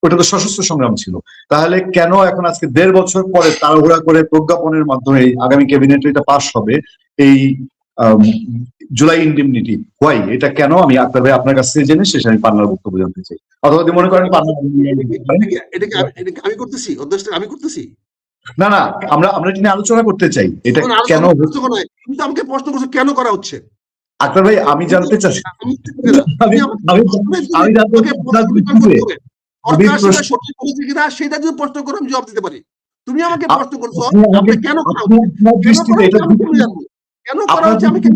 ওটা তো সশস্ত্র সংগ্রাম ছিল। তাহলে কেন এখন আজকে 1.5 বছর পরে তাড়াহুড়া করে প্রজ্ঞাপনের মাধ্যমে আগামী ক্যাবিনেটে এটা পাস হবে এই জুলাই ইন্ডেমনিটি, হোয়াই, এটা কেন? আমি আক্তার ভাই আপনার কাছ থেকে জেনে শেষ আমি পান্নার বক্তব্য জানতে চাই। অথবা যদি মনে করেন আমি করতেছি, আমি করতেছি না না, আমরা এটা নিয়ে আলোচনা করতে চাই, এটা কেন কিন্তু আমাকে প্রশ্ন করছো কেন করা হচ্ছে। আক্তার ভাই আমি জানতে চাই, আমি জানতে সঠিক বলেছি কিনা সেটা যদি প্রশ্ন করো আমি জবাব দিতে পারি। তুমি আমাকে প্রশ্ন করছো কেন করা হচ্ছে, আমি কেন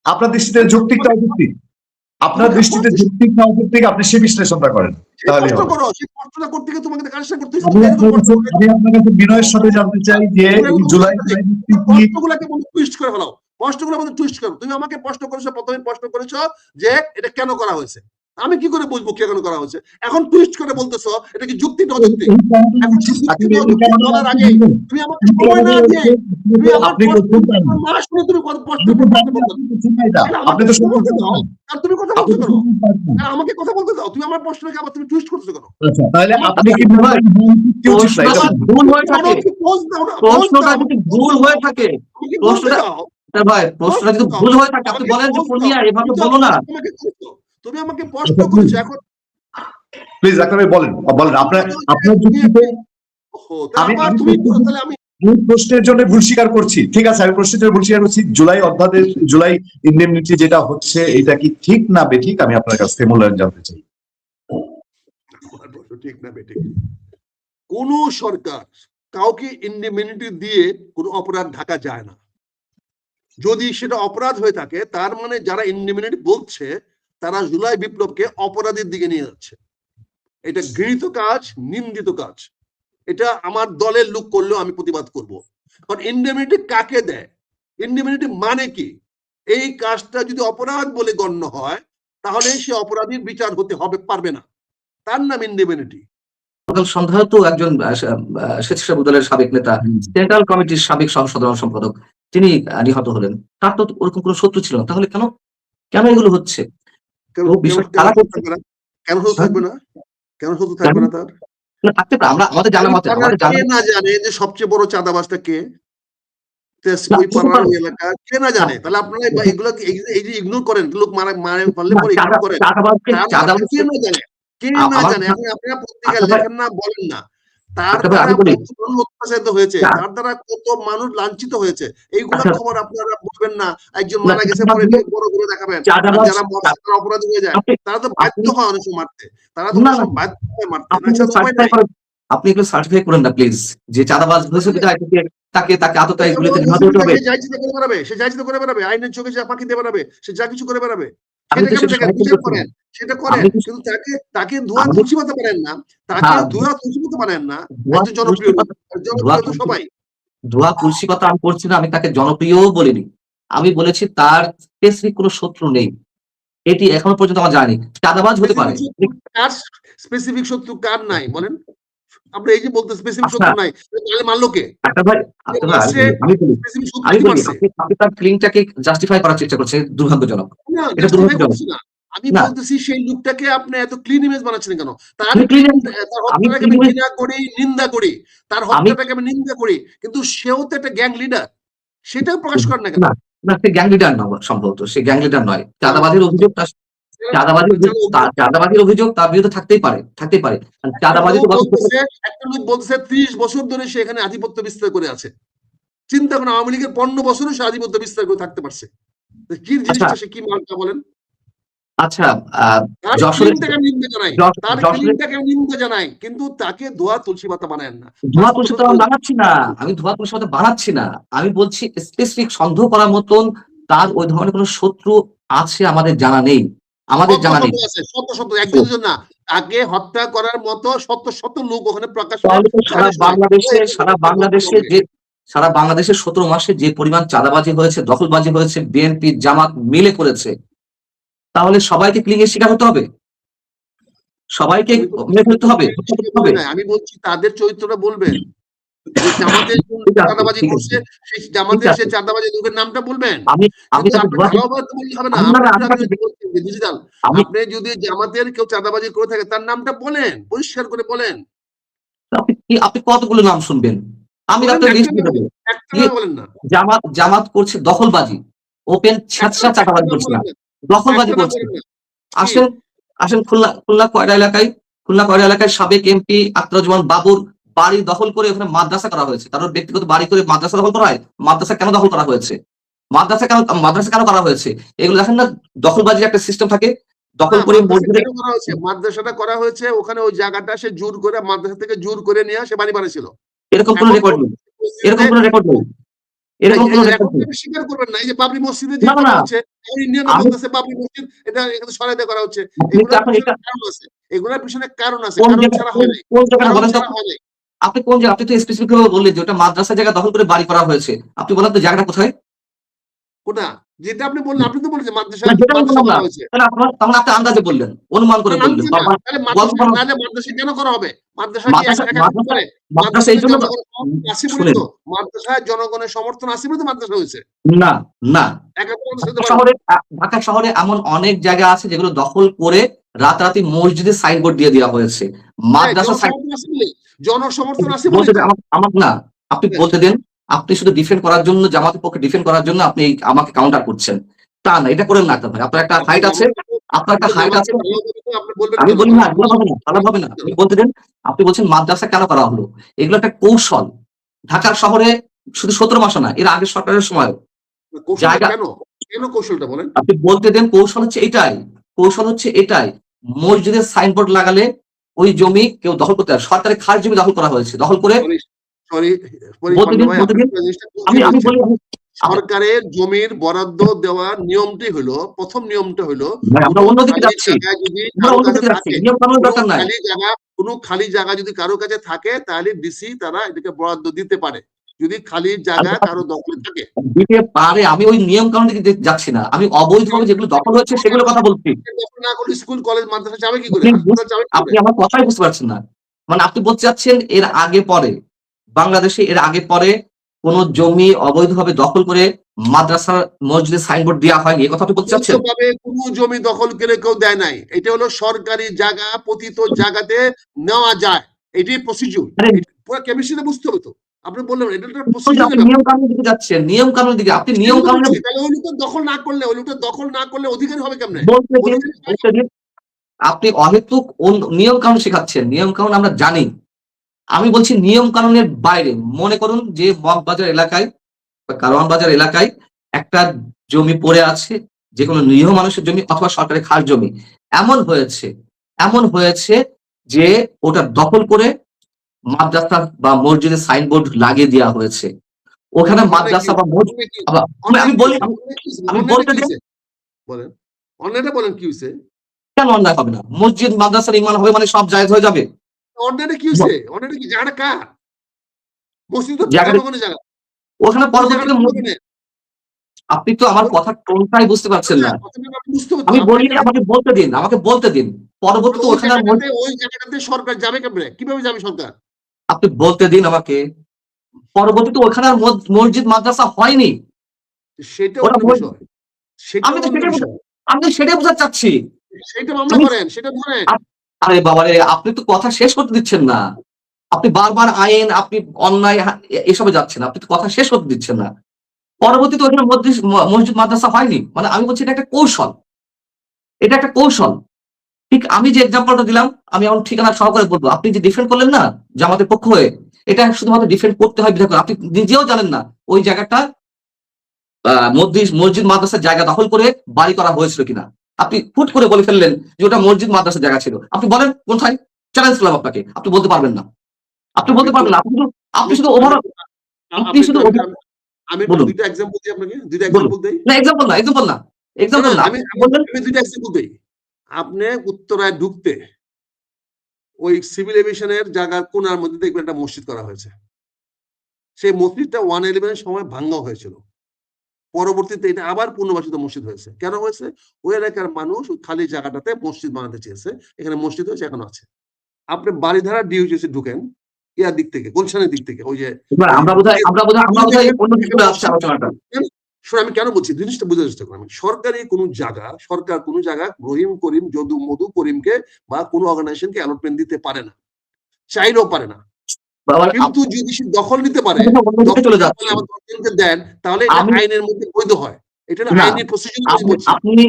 আপনার দৃষ্টিতে যৌক্তিক না অযৌক্তিক, আপনার দৃষ্টিতে যৌক্তিক না অযৌক্তিক, আপনি সে বিশ্লেষণটা করেন তাহলে হবে। আমি আপনার কাছে বিনয়ের সাথে জানতে চাই যে জুলাই প্রশ্নগুলোকে বন্ধু টুইস্ট করে ফেলাও, প্রশ্নগুলো বন্ধু টুইস্ট করো। তুমি আমাকে প্রশ্ন করেছো, প্রথমে প্রশ্ন করেছো যে এটা কেন করা হয়েছে, আমি কি করে বুঝবো কেন করা হয়েছে? এখন টুইস্ট করে বলতেছো এটা কি যুক্তি না অযৌক্তিক। বলার আগে তুমি আমাকে সময় না দিয়ে তুমি আমার প্রশ্ন না শুনে তুমি প্রশ্ন আপনি তো তুমি কথা বলতে কেন? আমাকে কথা বলতে দাও, তুমি আমার প্রশ্নকে আবার তুমি টুইস্ট করছো কেন? তাহলে আপনি কি ভুল হয়ে থাকে, প্রশ্নটা যদি ভুল হয়ে থাকে, ভাই প্রশ্নটা যদি ভুল হয়ে থাকে আপনি বলেন যে পূর্ণিয়া এভাবে বলো না। তুমি আমাকে প্রশ্ন করেছো, এখন প্লিজ আক্তার ভাই বলেন আপনার যুক্তিতে আমি প্রশ্নের জন্য ভুল স্বীকার করছি, ঠিক আছে, আমি প্রশ্নের জন্য ভুল স্বীকার করছি। জুলাই অধ্যাদেশ, জুলাই ইন্ডেমনিটি যেটা হচ্ছে এটা কি ঠিক না বেঠিক, আমি আপনার কাছ থেকে মূল্যায়ন জানতে চাই। ঠিক না বেঠিক, কোন সরকার কাউকে ইন্ডেমনিটি দিয়ে কোনো অপরাধ ঢাকা যায় না। যদি সেটা অপরাধ হয়ে থাকে তার মানে যারা ইন্ডেমনিটি বলছে তারা জুলাই বিপ্লবকে অপরাধের দিকে নিয়ে যাচ্ছে। এটা ঘৃণিত কাজ, নিন্দিত কাজ। এটা আমার দলের লোক করলেও আমি প্রতিবাদ করব। কারণ ইন্ডেমনিটি কাকে দেয়, ইন্ডেমনিটি মানে কি? এই কাজটা যদি অপরাধ বলে গণ্য হয় তাহলে সে অপরাধীর বিচার হতে হবে পারবে না, তার নাম ইন্ডেমনিটি। সন্ধ্যায় তো একজন স্বেচ্ছাসেবক দলের সাবেক নেতা, সেন্ট্রাল কমিটির সাবেক সাধারণ সম্পাদক, তিনি নিহত হলেন। তার তো ওরকম কোনো শত্রু ছিল না, তাহলে কেন কেন এগুলো হচ্ছে? কেন শত্রু থাকবে না? কেন শত্রু থাকবে না? তার থাকতে পারে, আমরা আমাদের জানা মতে না জানে যে সবচেয়ে বড় চাঁদাবাজটা কে, এলাকা কে না জানে? তাহলে আপনারা এগুলো এই যে ইগনোর করেন, লোক মারে ফেললে পরে ইগনোর করেন, কে না জানে? কে না জানে? এখন আপনারা পত্রিকা লেখেন না, বলেন না তার দ্বারা অত্যাচারিত হয়েছে, তার দ্বারা কত মানুষ লাঞ্ছিত হয়েছে, এইগুলা খবর আপনারা বলবেন না। একজন মারা গেছে পরে বড় করে দেখাবেন, যারা অপরাধী হয়ে যায় তারা তো বাধ্য হয় অনেক সময় মারতে, তারা তো বাধ্য হয় মারতে। আপনি একটু সার্টিফাই করেন না প্লিজ, যে চাঁদাবাজ হয়েছে তাকে আততায়ী গুলিতে নিহত হতে হবে। সে যা ইচ্ছা করে বেড়াবে, সে যা ইচ্ছা করে বেড়াবে, আইনের চোখে যা ফাঁকি দিয়ে বেড়াবে, সে যা কিছু করে বেড়াবে, সেটা করেন, কিন্তু তাকে ধোঁয়া তুলসী পাতা পারেন না, তাকে ধোঁয়া তুলসী পাতা পারেন না। জনপ্রিয় তো সবাই ধোঁয়া তুলসী পাতা আমি করছি না, আমি তাকে জনপ্রিয়ও বলিনি, আমি বলেছি তার স্পেসিফিক কোনো শত্রু নেই, এটি এখনো পর্যন্ত আমার জানি। চাঁদাবাজ হতে পারে, স্পেসিফিক শত্রু কার নাই বলেন? আপনি এই যে বলতে স্পেসিফিক শত্রু নাই, তাহলে মানলো কে? আমি বলি আপনি তার ক্লিনটাকে জাস্টিফাই করার চেষ্টা করছেন, দুর্ভাগ্যজনক। এটা দুর্ভাগ্যজনক। আমি বলতেছি সেই লোকটাকে আপনি এত ক্লিন ইমেজ বানাচ্ছেন কেন? তার হত্যাটাকে আমি ঘৃণা করি, নিন্দা করি, তার হত্যাটাকে আমি নিন্দা করি, কিন্তু সেও তো একটা গ্যাং লিডার, সেটাও প্রকাশ করেন না কেন? না, সে গ্যাং লিডার নয়, সম্ভবত সে গ্যাং লিডার নয়। চাঁদাবাজির অভিযোগ চাঁদাবাজির অভিযোগ তার বিরুদ্ধে থাকতেই পারে। চাঁদাবাজি একটা লোক বলছে 30 বছর ধরে সে এখানে আধিপত্য বিস্তার করে আছে। চিন্তা করেন, আওয়ামী লীগের 15 বছরও সে আধিপত্য বিস্তার করে থাকতে পারছে। কি জিনিসটা সে কি মানটা বলেন? আচ্ছা, নিন্দা জানাই, কিন্তু তাকে ধোয়া তুলসী পাতা বানায় না। ধোয়া তুলসী পাতা বানাচ্ছি না, আমি ধোয়া তুলসী পাতা বানাচ্ছি না, আমি বলছি স্পেসিফিক সন্দেহ করার মতন তার ওই ধরনের কোন শত্রু আছে আমাদের জানা নেই, আমাদের জানা নেই। একজন না, তাকে হত্যা করার মতো শত লোক ওখানে প্রকাশ। সারা বাংলাদেশের 17 মাসে যে পরিমাণ চাঁদাবাজি হয়েছে, দখলবাজি হয়েছে, বিএনপি জামাত মিলে করেছে, তাহলে সবাইকে ক্লিনের শিকার হতে হবে, সবাইকে মেরে ফেলতে হবে? আমি বলছি তাদের চরিত্রটা বলবেন, যে জামাতের কোন ঠিক আছে, চাঁদাবাজি ঠিক করছে, আছে, সেই ঠিক জামাতের আছে। সেই চাঁদাবাজি লোকের নামটা বলবেন। আমি আমি কিন্তু তাকে আপনি দোয়া দিই। ভালোভাবে তো বললে হবে না। আমি আপনি না, একটু আমি আগে তাকে বলছেন যে ডিজিটাল, আমি আপনি যদি জামাতের কেউ চাঁদাবাজি করে থাকে তার নামটা বলেন, পরিষ্কার করে বলেন। আপনি কতগুলো নাম শুনবেন? আমি বলেন না, আপনার লিস্ট একটা দিয়ে নাম দেবো। বলেন, একটা কি নাম বলেন না। জামাত করছে দখলবাজি, ওপেন একটা ছ্যাঁচড়া একটা চাঁদাবাজি নাম করছে না, বলেন না, দখলবাজি একটা নাম করছে। বলেন না। কি? আসেন আসেন খুলনা কয়রা এলাকায় সাবেক এমপি আখতারুজ্জামান বাবুর বাড়ি দখল করে ওখানে মাদ্রাসা করা হয়েছে। কারোর ব্যক্তিগত বাড়ি করে মাদ্রাসা দখল করা হয়? মাদ্রাসা কেন দখল করা হয়েছে? মাদ্রাসা কেন করা হয়েছে? এগুলো দেখেন না, দখলবাজির একটা সিস্টেম থাকে। না, দখল করে মাদ্রাসা মসজিদে কেন করা হয়েছে? মাদ্রাসাটা করা হয়েছে ওখানে ওই জায়গাটা সে জোর করে মাদ্রাসা থেকে জোর করে নিয়ে সে বাড়ি বানিয়েছিল। এরকম কোনো এখন রেকর্ড নেই। পরিস্থিতিতে এরকম কোনো রেকর্ড নেই। এরকম কোনো রেকর্ড রেকর্ড নেই। স্বীকার করবেন না। এই যে বাবরি মসজিদে যে না, না, করা না। হচ্ছে, এখন ইন্ডিয়ানরা আমি বলতেছে বাবরি মসজিদ এটা এখানে সরাইতে করা হচ্ছে। আপনি তো এগুলার এখন পিছনে এটা কারণ আছে। এগুলার পিছনে কারণ আছে। কোন কারণ জায়গা ছাড়া হয় নাই। কোন জায়গাটা কারণ বলেন তো? ছাড়া হয় নাই। আপনি কোন জায়গা? আপনি তো স্পেসিফিক ভাবে বললেন যে ওটা মাদ্রাসা জায়গা দখল করে বাড়ি করা হয়েছে। আপনি বলেন তো জায়গাটা কোথায়? কোনটা? যেটা আপনি বললেন, আপনি তো বললেন যে মাদ্রাসা না, যেটা আমি মাদ্রাসা বললাম না। করা হয়েছে। তাহলে আপনি আন্দাজে বললেন, অনুমান না, করে বললেন, আনছি বা না। তাহলে গল্প মাদ্রাসা বানাচ্ছেন। নাহলে মাদ্রাসা কেন করা হবে? মাদ্রাসা কি মাদ্রাসা একা কাজ মাদ্রাসা করে? মাদ্রাসা এই মাদ্রাসায় জন্য জনগণের সমর্থন আছে বলেই শুনেন, তো। মাদ্রাসায় জনগণের সমর্থন আছে বলেই তো মাদ্রাসা হয়েছে। না, না। একা তো মাদ্রাসা হতে ঢাকা পারে না। শহরে ঢাকা শহরে এমন অনেক জায়গা আছে যেগুলো দখল করে রাতারাতি মসজিদে সাইনবোর্ড দিয়ে দেওয়া হয়েছে। হ্যাঁ, মাদ্রাসা জনসমর্থন আছে বলেই। জনসমর্থন আছে বলতে বলেই দেন তো। আমাকে না, আপনি হ্যাঁ, বলতে দেন। আপনি শুধু ডিফেন্ড করার জন্য, জামাতের পক্ষে ডিফেন্ড করার জন্য আপনি আমাকে কাউন্টার করছেন। তা না, এটা করেন না তো ভাই। আপনার একটা আপনি হাইট আছে, আপনার একটা হাইট জামাতকে আছে। ভালোভাবে তো আপনি বলবেন আমি কেন? বলি না, জামাতকে এগুলো হবে না, খারাপ হবে না। আপনি বলতে দেন। আপনি বলছেন মাদ্রাসা কেন করা হলো? এগুলো একটা কৌশল। ঢাকার শহরে শুধু 17 মাসে না, এর আগের সরকারের সময় কৌশলটা জায়গা, কেন? কেন কৌশলটা বলেন? আপনি বলতে দেন। কৌশল হচ্ছে এটাই, মসজিদের সাইনবোর্ড লাগালে ওই জমি কেউ দখল করতে পারে। সরকারের খাস জমি দখল করা হয়েছে, দখল করে সরি, সরি, সরি বলতে পান্না দিন, ভাই, বলতে আপনি দিন। পুরো জিনিসটা আমি বুঝিয়ে আমি বলছেন। বলি সরকারের জমির বরাদ্দ দেওয়ার নিয়মটি হলো, প্রথম নিয়মটা হলো, ভাই, আমরা কোনো অন্যদিকে খালি যাচ্ছি। জায়গা যদি আমরা কারো কাছে অন্যদিকে যাচ্ছি, থাকে, নিয়ম কানুনের দরকার নাই। কোনো খালি জায়গা যদি কারো কাছে থাকে, তাহলে ডিসি তারা এটাকে বরাদ্দ দিতে পারে। যদি খালি জায়গা কারো দখলে থাকে। দিতে পারে, আমি ওই নিয়ম কানুন দিকে যাচ্ছি না। আমি অবৈধভাবে যেগুলো দখল হচ্ছে সেগুলো কথা বলছি। দখল না করলে স্কুল, কলেজ, মাদ্রাসা যাবে কি করে? আপনি হাসপাতাল যাবে কি করে? আপনি আমার কথাই বুঝতে পারছেন না। মানে আপনি বলতে চাচ্ছেন এর আগে পরে, বাংলাদেশে এর আগে পরে কোন জমি অবৈধভাবে দখল করে মাদ্রাসা মসজিদে সাইনবোর্ড দেওয়া হয়নি, এই কথা আপনি বলতে চাচ্ছেন? অবৈধভাবে কোনো জমি দখল করে কেউ দেয় নাই। এটা হলো সরকারি জায়গা, পতিত জায়গাতে নেওয়া যায়। এটাই প্রসিডিউর। আরে পুরো কেমিস্ট্রিতে বুঝতে হবে তো। আপনি বললেন এটা একটা ওই যে আপনি প্রসিডিউরের ব্যাপার। নিয়ম কানুনের দিকে যাচ্ছেন, নিয়ম কানুনের দিকে। আপনি নিয়ম সেটাই তো কানুনে বলছি। তাহলে ওই লোকটা দখল না করলে অধিকারী হবে কেমনে? বলতে দিন, অধিকারী হয় বলতে দিন। আপনি অহেতুক নিয়ম কানুন শেখাচ্ছেন। নিয়ম কানুন আমরা জানি। আমি বলছি নিয়ম কানুনের বাইরে। মনে করুন যে মগবাজার এলাকায় বা কারওয়ান বাজার এলাকায় একটা জমি পড়ে আছে, যে কোনো নিরীহ মানুষের জমি অথবা সরকারের খাস জমি। এমন হয়েছে এমন হয়েছে যে ওটা দখল করে মাদ্রাসা বা মসজিদের সাইনবোর্ড লাগিয়ে দেওয়া হয়েছে। ওখানে অন্যায় কি মাদ্রাসা বা হয়েছে? মসজিদ, অন্যায় কি হয়েছে? আবার অন্যায় আমি কি বলি, হয়েছে? অন্যায় কি হয়েছে? আমি অন্যায়টা বলতে কি দিন। হয়েছে? বলেন। অন্যায়টা বলেন কি হয়েছে? কেন অন্যায় হবে না? মসজিদ মাদ্রাসার ইমান হবে মানে সব জায়েজ হয়ে যাবে? অন্যায়টা কি হয়েছে? অন্যায়টা কি? জায়গাটা কার? মসজিদ তো জায়গাটা জনগণের জায়গা। ওখানে ওই জায়গাটা পরবর্তীতে জনগণের। আপনি তো আমার ওই কথার টোনটাই বুঝতে পারছেন না, না। কথাটা আপনি বুঝতে হবে তো। আমি আপনি বলি, এখানে আমাকে বলতে দিন, আমাকে বলতে দিন। পরবর্তীতে ওখানে আর ওই জায়গাটাতে সরকার যাবে কেমনে? কিভাবে যাবে সরকার? আপনি বলতে দিন আমাকে। পরবর্তীতে ওখানে আর মসজিদ মাদ্রাসা হয়নি। সেটা ওরা অন্য বিষয়। সেটা আমি তো অন্য সেটাই বিষয়। আমি তো সেটাই বোঝাতে চাচ্ছি। সেটা মামলা আমি করেন, সেটা ধরেন। আরে বাবা রে, আপনি তো কথা শেষ করতে দিচ্ছেন না। আপনি বারবার আইন, আপনি অন্যায় এসবে যাচ্ছেন। আপনি তো কথা শেষ করতে দিচ্ছেন না। পরবর্তীতে ওখানে মসজিদ মাদ্রাসা হয়নি মানে আমি বলছি এটা একটা কৌশল। এটা একটা কৌশল। ঠিক আমি যে এক্সাম্পলটা দিলাম, আমি এখন ঠিকানা সহকারে বলবো। আপনি যে ডিফেন্ড করলেন না জামাতের পক্ষ হয়ে, এটা শুধুমাত্র ডিফেন্ড করতে হয় বিধায় করে। আপনি নিজেও জানেন না ওই জায়গাটা মসজিদ মাদ্রাসার জায়গা দখল করে বাড়ি করা হয়েছিল কিনা। আপনি হুট করে বলে ফেললেন যে ওটা মসজিদ মাদ্রাসার জায়গা ছিল। আপনি বলেন কোথায়? চ্যালেঞ্জ করলাম আপনাকে। আপনি বলতে পারবেন না। আপনি আমি বলতে তো পারবেন না। আপনি আমি শুধু আমি ওভারঅল, আপনি আপনি একটু শুধু আমি আমি একটু বলুন, ২ টা এক্সাম্পল দিই আপনাকে। ২ টা বলুন। এক্সাম্পল দেই। না, এক্সাম্পল না, এক্সাম্পল না, না, না, এক্সাম্পল না। আমি আপনি আমি বললেন আমি ২ টা এক্সাম্পল দেই। আপনি উত্তরায় ঢুকতে ওই সিভিল এভিয়েশনের জায়গার কোণার মধ্যে দেখবেন একটা মসজিদ করা হয়েছে। সেই মসজিদটা 111 এর সময় ভাঙ্গা হয়েছিল। পরবর্তীতে এটা আবার পুনর্বাসিত মসজিদ হয়েছে। কেন হয়েছে? ওই এলাকার মানুষ ওই খালি জায়গাটাতে মসজিদ বানাতে চেয়েছে। এখানে মসজিদ হয়েছে, এখনো আছে। আপনি বারিধারা ডিওজেসি ঢুকেন, ইয়ার দিক থেকে, গুলশানের দিক থেকে, ওই যে এবার আমরা বোধহয় অন্য কিছু আসছে আলোচনাটা। আমি কেন বলছি জিনিসটা বুঝার চেষ্টা করি। সরকারি কোনো জায়গা, সরকার কোনো জায়গা রহিম, করিম, যদু, মধু, করিমকে বা কোনো অর্গানাইজেশনকে অ্যালটমেন্ট দিতে পারে না, চাইলেও পারে না। কিন্তু যদি সে দখল নিতে পারে, চলে যাচ্ছে, আমার 10 জনকে দেন, তাহলে এটা আইনের মধ্যে বৈধ হয়। এটা আইনি প্রসিডিউর বলছি।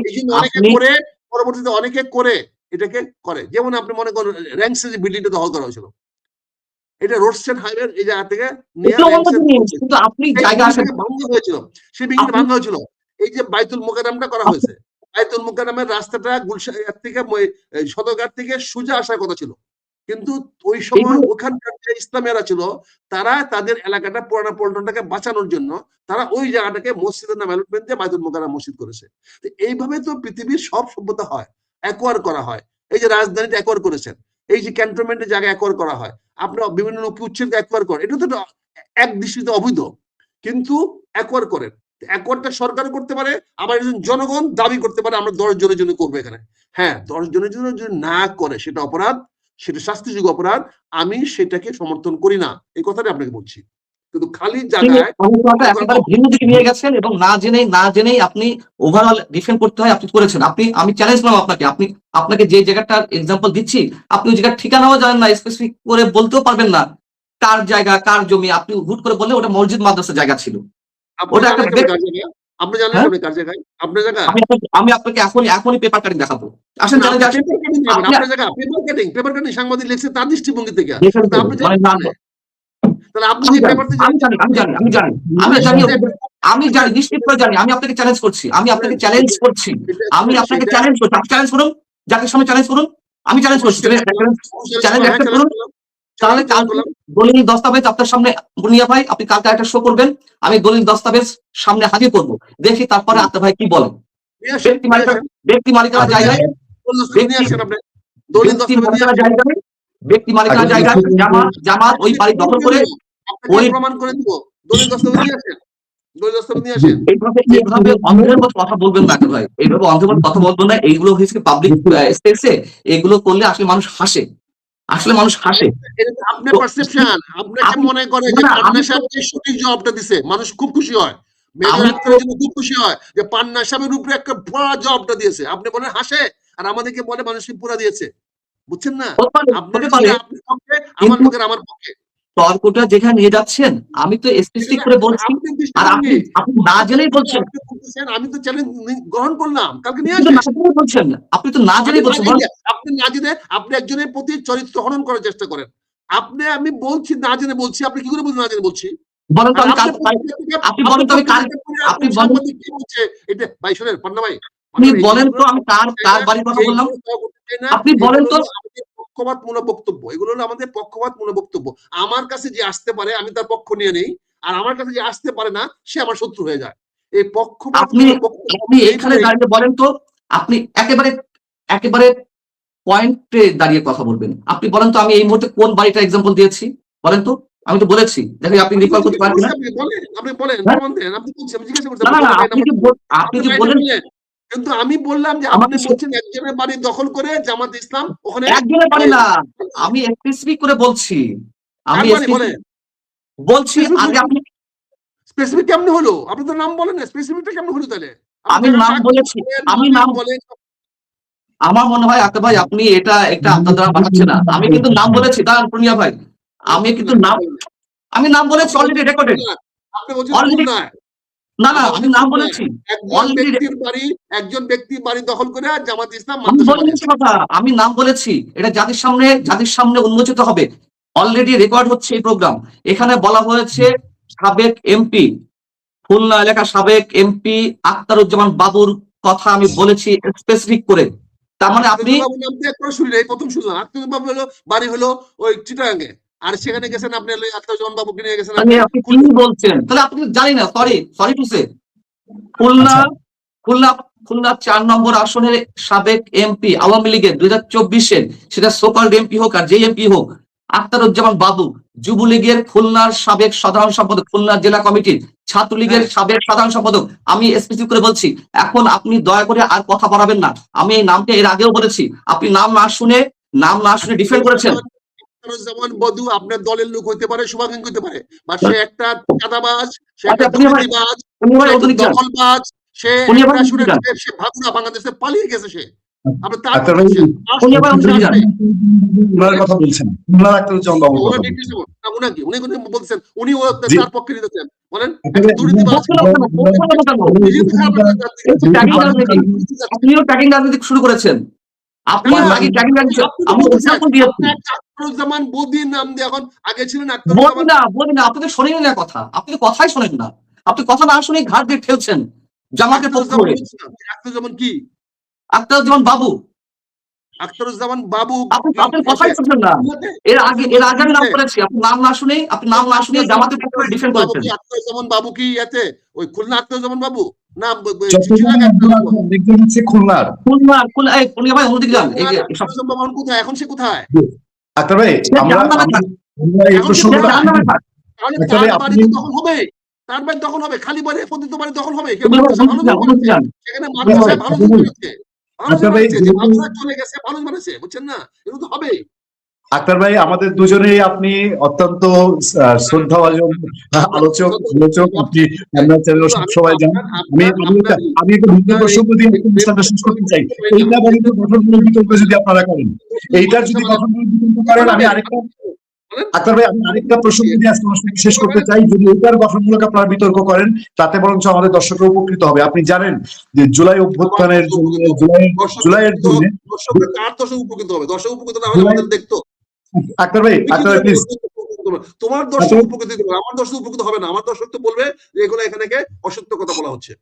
এই জন্য অনেকে করে, পরবর্তীতে অনেকে করে এটাকে করে। যেমন আপনি মনে করেন র্যাঙ্কসে যে বিল্ডিংটা দখল করা হয়েছিল, এটা রোডস্টেড হাইওয়ে এই জায়গা থেকে নিয়ে কিন্তু আপনি জায়গা আসেন ভাঙা হয়েছিল, সেই বিল্ডিংটা ভাঙা হয়েছিল। এই যে বাইতুল মোকাররমটা করা হয়েছে, বাইতুল মোকাররমের রাস্তাটা গুলশান থেকে সদরঘাট থেকে সোজা আসার কথা ছিল, কিন্তু ওই সময় ওখানকার যে ইসলামিয়ারা ছিল তারা তাদের এলাকাটা পুরানা পল্টনটাকে বাঁচানোর জন্য তারা ওই জায়গাটাকে মসজিদের নাম অ্যালটমেন্ট দিয়ে বাইতুল মোকাররম মসজিদ করেছে। তো এইভাবে তো পৃথিবীর সব সভ্যতা হয়, অ্যাকোয়ার করা হয়। এই যে রাজধানীটা অ্যাকোয়ার করেছেন, এই যে ক্যান্টনমেন্টের জায়গা অ্যাকোয়ার করা হয়, আপনার বিভিন্ন লোককে উচ্ছেদ অ্যাকোয়ার করেন, এটা তো এক দৃষ্টিতে অবৈধ, কিন্তু অ্যাকোয়ার করেন। অ্যাকোয়ারটা সরকার করতে পারে, আবার একজন জনগণ দাবি করতে পারে আমরা 10 জনের জন্য করবো এখানে। হ্যাঁ, 10 জনের জন্য যদি না করে সেটা অপরাধ, সেটা শাস্তিযোগ্য অপরাধ, আমি সেটাকে সমর্থন করি না, এই কথাটা আপনাকে বলছি। কিন্তু খালি জায়গায় ভিন্ন দিকে নিয়ে গেছেন এবং না জেনেই আপনি ওভারঅল ডিফেন্ড করতে হয়, আপনি করেছেন। আমি চ্যালেঞ্জ করলাম আপনাকে যে জায়গাটার এক্সাম্পল দিচ্ছি, আপনি ওই জায়গার ঠিকানাও জানেন না, স্পেসিফিক করে বলতেও পারবেন না কার জায়গা, কার জমি। আপনি হুট করে বললে ওটা মসজিদ মাদ্রাসা জায়গা ছিল, ওটা একটা আপনি জানেন কার জায়গায় আপনার জায়গা। আমি আপনাকে এখনই পেপার কাটিং দেখাবো, আসেন জানেন আপনার জায়গা। পেপার কাটিং সাংবাদিক লিখছে তার দৃষ্টিভঙ্গি থেকে, তাহলে আপনি যে পেপারতে আমি জানি, নিশ্চিত করে জানি। আমি আপনাকে চ্যালেঞ্জ করছি, আপনি চ্যালেঞ্জ করুন, জাতির সামনে চ্যালেঞ্জ করুন, আমি চ্যালেঞ্জ করছি, চ্যালেঞ্জ অ্যাকসেপ্ট করুন। তাহলে দলিল দস্তাবেজ আপনার সামনে মুনিয়া ভাই, আপনি কালকে একটা শো করবেন, আমি দলিল দস্তাবেজ সামনে হাজির করব, দেখি তারপরে আপনার ভাই কি বলেন। ব্যক্তি মালিকানা জায়গায় জামাত ওই বাড়ি দখল করে প্রমাণ করে দিব, দলিল দস্তাবেজ নিয়ে আসেন, দলিল দস্তাবেজ নিয়ে আসেন। এইভাবে অন্ধের মতো কথা বলবেন না ভাই, এইভাবে অন্ধের মতো কথা বলবেন না। এইগুলো হয়েছে পাবলিক স্পেসে, এগুলো করলে আসলে মানুষ হাসে, আপনার পারসেপশন, আপনাকে মনে করে যে পান্না সাহেবকে সঠিক জবাবটা দিছে, মানুষ খুব খুশি হয়, মেজর আক্তারের জন্য খুব খুশি হয় যে পান্না সাহেবের উপরে একটা পুরা জবাবটা দিয়েছে। আপনি বলেন হাসে, আর আমাদেরকে বলে মানুষকে পুরা দিয়েছে, বুঝছেন না? আমার পক্ষে তর্কটা যেখানে নিয়ে যাচ্ছেন, আমি তো স্পেসিফিক করে বলছি, আর আপনি না জেনেই বলছেন। আমি তো চ্যালেঞ্জ গ্রহণ করলাম, কালকে নিয়ে বলছেন, আপনি তো না জেনেই বলছেন। আপনি না জেনে আপনি একজনের প্রতি চরিত্র হনন করার চেষ্টা করেন। আমি বলছি না জেনে বলছি, আপনি কি করে বলছেন না জেনে বলছি? বলেন তো আপনি বলেন তো এটা ভাই শুনেন পান্না ভাই, আপনি বলেন তো আমি কার বাড়ির কথা বললাম, আপনি বলেন তো। পক্ষপাতমূলক বক্তব্য, এগুলো হলো আমাদের পক্ষপাতমূলক বক্তব্য। আমার কাছে যে আসতে পারে আমি তার পক্ষ নিয়ে নেই, আর আমার কাছে যে আসতে পারে না সে আমার শত্রু হয়ে যায়। এই পক্ষপাত আপনি এইখানে দাঁড়িয়ে বলেন তো, আপনি একেবারে পয়েন্টে দাঁড়িয়ে কথা বলবেন। আপনি বলেন তো আমি এই মুহূর্তে কোন বাড়িটা এক্সাম্পল দিয়েছি, বলেন তো। আমি তো বলেছি, দেখি আপনি রিকল করতে পারেন না। আপনি বলেন, আমি জিজ্ঞাসা করছি, আপনি যে বলেন, কিন্তু আমি বললাম যে আপনি বলছেন একজনের বাড়ি দখল করে জামাত ইসলাম ওখানে। একজনের বাড়ি না, আমি স্পেসিফিক করে বলছি, আমি বলছি আগে আপনি স্পেসিফিক কেমনে হলো? আপনি তো নাম বলেন না, স্পেসিফিকটা কেমনে হলো তাহলে? আমি নাম বলেছি, আমি নাম বলেন। আমার মনে হয় আক্তার ভাই আপনি এটা আপনার দ্বারা বানাচ্ছেন না। আমি কিন্তু নাম বলেছি, দাঁড়ান পুনিয়া ভাই, আমি কিন্তু আমি নাম বলেছি অলরেডি রেকর্ডেড। আপনি বলছেন না আমি নাম বলেছি, একজন ব্যক্তি বাড়ি দখল করে জামাত ইসলাম কথা আমি নাম বলেছি, এটা জাতির সামনে উন্মোচিত হবে, অলরেডি রেকর্ড হচ্ছে এই প্রোগ্রাম। এখানে বলা হয়েছে সাবেক এমপি, খুলনা এলাকার সাবেক এমপি আখতারুজ্জামান বাবুর কথা আমি বলেছি স্পেসিফিক করে। তার মানে আপনি প্রথম শুনলাম আখতারুজ্জামান হলো বাড়ি হলো ওই চিটাগাঙ্গে, আর সেখানে গেছেন আপনি আখতারুজ্জামান বাবুকে নিয়ে গেছেন। আপনি কি বলছেন তাহলে? আপনি জানি না, সরি টু সে, খুলনা 4 নম্বর আসনের সাবেক এমপি আওয়ামী লীগের 2024-এর, সেটা সোকাল্ড এমপি হোক আর যে এমপি হোক, আখতারুজ্জামান বাবু যুবলীগের খুলনার সাবেক সাধারণ সম্পাদক, খুলনা জেলা কমিটির ছাত্রলীগের সাবেক সাধারণ সম্পাদক। আমি স্পেসিফিক করে বলছি, এখন আপনি দয়া করে আর কথা বাড়াবেন না। আমি এই নামটা এর আগেও বলেছি, আপনি নাম না শুনে ডিফেন্ড করেছেন। আখতারুজ্জামান বদু আপনার দলের লোক হইতে পারে, শুভাকাঙ্ক্ষী হইতে পারে, বা সে একটা চাঁদাবাজ, সে একটা আচ্ছা, উনি আবার- দুর্নীতিবাজ, উনি আবার সে অর্থনীতি চান। দখলবাজ, সে উনি আবার একটা অর্থনীতি চান। সে ভাবনা বাংলাদেশে পালিয়ে গেছে সে। আপনি তার আচ্ছা, কথা বলছেন। উনি আবার অর্থনীতি চান। ওনার কথা বলছেন, ওনার আখতারুজ্জামান বাবুর ওনার কথা বলছেন। ডিটেইলস না, উনাকে উনি বলছেন, উনি জি। তার পক্ষে নিতেছেন, বলেন আচ্ছা, একটা দুর্নীতিবাজ, বলছেন না কেন? বলছেন না কেন? নিজে তো খারাপ লাগছে, এই যে ট্যাগিং রাজনীতি, আপনিও ট্যাগিং রাজনীতি শুরু করেছেন। আপনি না, আগে ট্যাগিং রাজনীতি, আপনি তো আমি বলতেছেন, এক্সাম্পল দিয়েছি। আপনি একটা আখতারুজ্জামান বদির নাম দিয়ে, এখন আগে ছিলেন বলি আখতারুজ্জামান। না, বলি না, আপনি তো শোনেন না কথা, আপনি তো কথাই শোনেন না, আপনি কথা না শুনে ঘাট দিয়ে ঠেলছেন জামাতের পক্ষ আখতারুজ্জামান করে। বলছিলাম, আখতারুজ্জামান কি? আখতারুজ্জামান বাবু, আখতারুজ্জামান বাবু আপনি কথাই শুনছেন না। এর আগে আমি নাম করেছি, আপনি নাম না শুনে জামাতের পক্ষ করে ডিফেন্ড করেছেন। আখতারুজ্জামান বাবু কি এতে ওই খুলনা আখতারুজ্জামান বাবু না চট্টগ্রাম দেখতে হচ্ছে খুলনার। উনি ভাই অন্যদিকে যান। এই যে এসব আখতারুজ্জামান বাবু কোথায়? এখন সে কোথায়? আক্তার ভাই, সে জাহান্নামে থাক। আমরা এই এখন সে প্রসঙ্গটা জাহান্নামে থাক। তাহলে আচ্ছা তার ভাই, বাড়ি আপনি- তো দখল হবে, তার বাড়ি দখল হবে, খালি বাড়ি পতিত বাড়ি দখল হবে। উনি ভাই অন্যদিকে যান। সেখানে মানুষ ভাই, ভালো আপনি- বানাচ্ছে, আচ্ছা ভাই, যে মানুষরা চলে গেছে, মানুষ বানাচ্ছে, বুঝছেন না? এগুলো তো হবে। আক্তার ভাই, আমাদের দুজনেই আপনি অত্যন্ত শ্রদ্ধাভাজন আলোচক আপনি আপনার চ্যানেল সবসময় যান। আমি একটা ভিন্ন প্রসঙ্গ দিয়ে অনুষ্ঠানটা শেষ করতে চাই। এইটা বলেন তো, গঠনমূলক বিতর্ক যদি আপনারা করেন, এইটার যদি গঠনমূলক বিতর্ক করেন, আমি আরেকটা আক্তার ভাই, আমি আরেকটা প্রসঙ্গ দিয়ে আজকে অনুষ্ঠানটা শেষ করতে চাই। যদি এইটার গঠনমূলক আপনারা বিতর্ক করেন, তাতে বরঞ্চ আমাদের দর্শকরা উপকৃত হবে। আপনি জানেন যে জুলাই অভ্যুত্থানের জন্য, জুলাইয়ের জন্য দর্শকরা কার দর্শক উপকৃত হবে? দর্শক উপকৃত না হলে আমাদের দেখতো। আক্তার ভাই প্লিজ, তোমার দর্শক উপকৃত হবে, আমার দর্শক উপকৃত হবে না। আমার দর্শক তো বলবে যে এগুলো এখানে অসত্য কথা বলা হচ্ছে।